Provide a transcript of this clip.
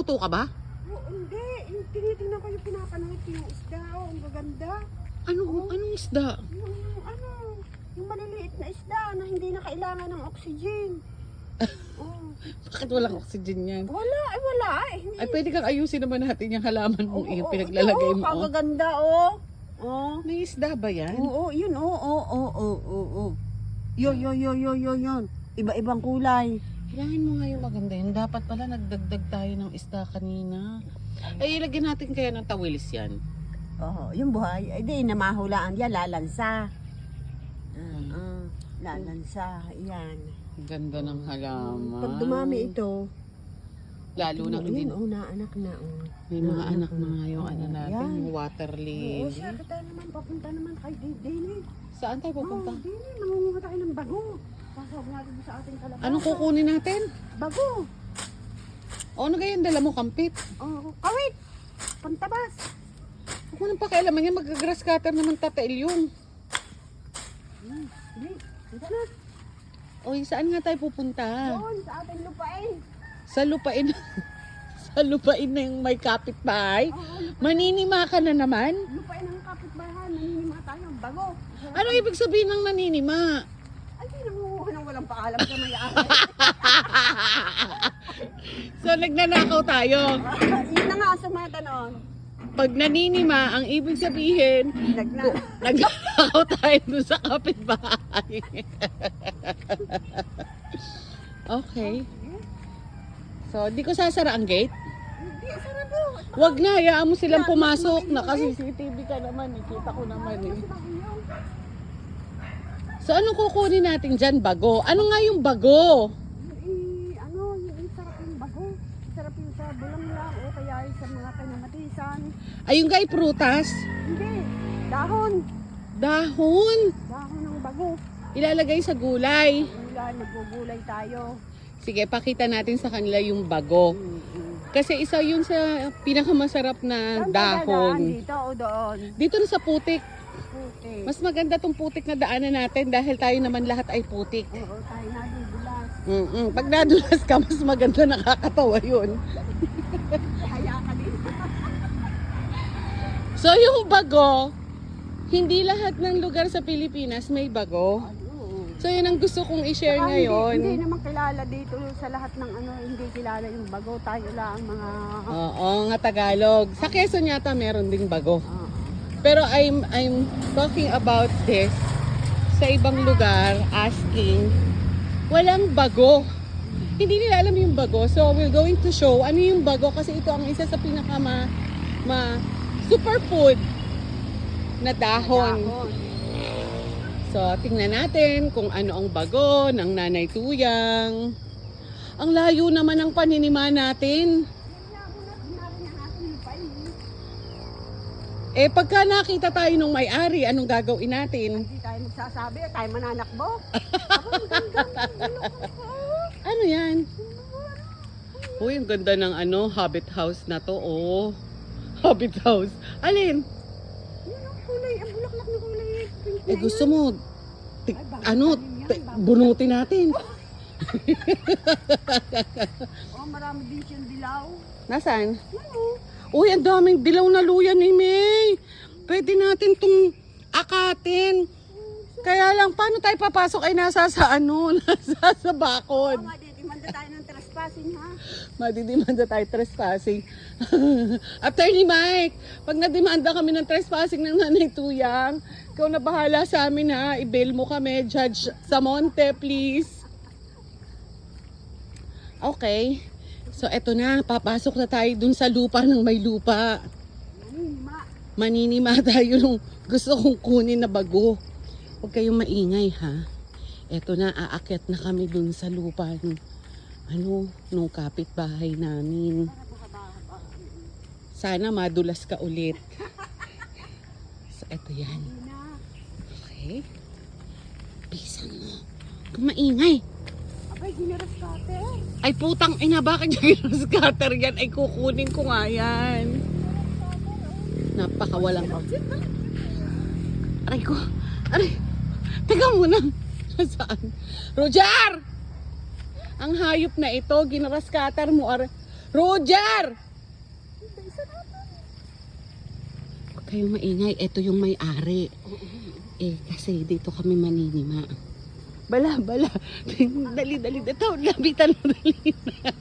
Nagluluto ka ba? Oh, hindi. Yung tinitingnan ko yung pinapanood ko yung isda. Oh, ang gaganda. Anong isda? Yung maliliit na isda na hindi na kailangan ng oxygen. Oh. Bakit walang oxygen yan? Wala eh. Ay, pwede kang ayusin naman natin yung halaman mong Oo, pinaglalagay ito, mo. Oh. kagaganda, oh. Oh. May isda ba yan? Oo, yun, oo. Yun. Iba-ibang kulay. Hilahin mo nga yung maganda yun. Dapat pala nagdagdag tayo ng isda kanina. Ay, ilagyan natin kaya ng tawilis yan. Oo, yung buhay. Ay, di, namahulaan yan, lalansa. Lalansa, yan. Ganda ng halaman. Pag dumami ito, Lalo na hindi. yun, naanak na. May mga anak na nga yung ano natin, Yan. yung water Oo, lily. siya kita naman, papunta naman kay Dini. Saan tayo pupunta? Dini, mangunguha tayo ng bago. Pasok natin sa ating kalabasa. Anong kukunin natin? Bago. O ano kaya dala mo, kampit? Oh, kawit. Pantabas. Huwag mo nang pakialaman yan, mag-grass cutter naman tatail yun. Dini, dito na. O, saan nga tayo pupunta? Doon, sa ating lupain. Sa lupain. Sa lupain na yung may kapitbahay. Maninima ka na naman? Lupain ng kapitbahay, naninima tayo ng bago. Ano ibig sabihin ng naninima? Ay, di nangunguha ng walang paalam sa may-ari. So, nagnanakaw tayo. Yun na nga ang sumata noon. Pag naninima, ang ibig sabihin, nagnanakaw tayo dun sa kapitbahay. Okay. So, di ko sasara ang gate? Hindi, sarado. Wag na, hayaan mo silang pumasok. Naka-CCTV ka naman, nakita ko naman eh. So, anong kukunin natin dyan? Bago? Ano nga yung bago? Yung sarap yung bago. Sarap yung sa bulanglang o kaya yung sa mga kanyamatisan. Ay, yung gay prutas? Hindi, dahon. Dahon? Dahon ng bago. Ilalagay sa gulay. Gulay, maggugulay tayo. Sige, pakita natin sa kanila yung bago. Kasi isa yun sa pinakamasarap na Saan tayo dadaan? dahon. Dito o doon? Dito na sa putik. Okay. Mas maganda tong putik na daanan natin dahil tayo naman lahat ay putik. Oo, tayo nadudulas. Pag nadulas ka, mas maganda, nakakatawa yun. Kaya ka din. So yung bago, hindi lahat ng lugar sa Pilipinas may bago. So yun ang gusto kong i-share Saka ngayon. Hindi naman kilala dito sa lahat ng hindi kilala yung bago. Tayo lang mga... Oo, nga Tagalog. Sa Quezon yata meron ding bago. Oo. Pero I'm talking about this sa ibang lugar, asking, walang bago. Hindi nila alam yung bago. So we're going to show ano yung bago kasi ito ang isa sa pinaka superfood na dahon. So tingnan natin kung ano ang bago ng Nanay Tuyang. Ang layo naman ng paninima natin. Eh pagka nakita tayo ng may-ari, anong gagawin natin? Hindi tayo magsasabi, tayo mananakbo. Ano yan? Uy, ang ganda ng Hobbit house na to, oh. Hobbit house. Alin? Yun ang kulay, ang bulaklak na kulay. Pink na Eh gusto mo, bakit bunutin natin. Oh, marami din siyang dilaw. Nasaan? Yan o. Uy, ang daming dilaw na luya ni May. Pwede natin tong akatin. Kaya lang, paano tayo papasok ay nasa sa nasa sa bakod. Oo nga, demanda tayo ng trespassing ha. Madidimanda tayo trespassing. Attorney Mike, pag nadimanda kami ng trespassing ng Nanay Tuyang, ikaw na bahala sa amin ha. I-bail mo kami, Judge Samonte, please. Okay. So eto na, papasok na tayo dun sa lupa ng may lupa. Maninima tayo nung gusto kong kunin na bago. Huwag kayong maingay ha. Eto na, aakyat na kami dun sa lupa nung kapitbahay namin. Sana madulas ka ulit. So eto yan. Okay. Bisan mo. Kung maingay. Abay, ginaras cutter. Ay putang ina, bakit yung scatter yan? Ay kukunin ko nga yan. Napakawalang. Aray ko. Aray. Teka muna. Saan? Roger! Ang hayop na ito, ginara-scatter mo. Roger! Hindi, sarap. Huwag kayong maingay. Ito yung may-ari. Eh, kasi dito kami maninima. Bala. Dali. Ito, labitan mo dali na.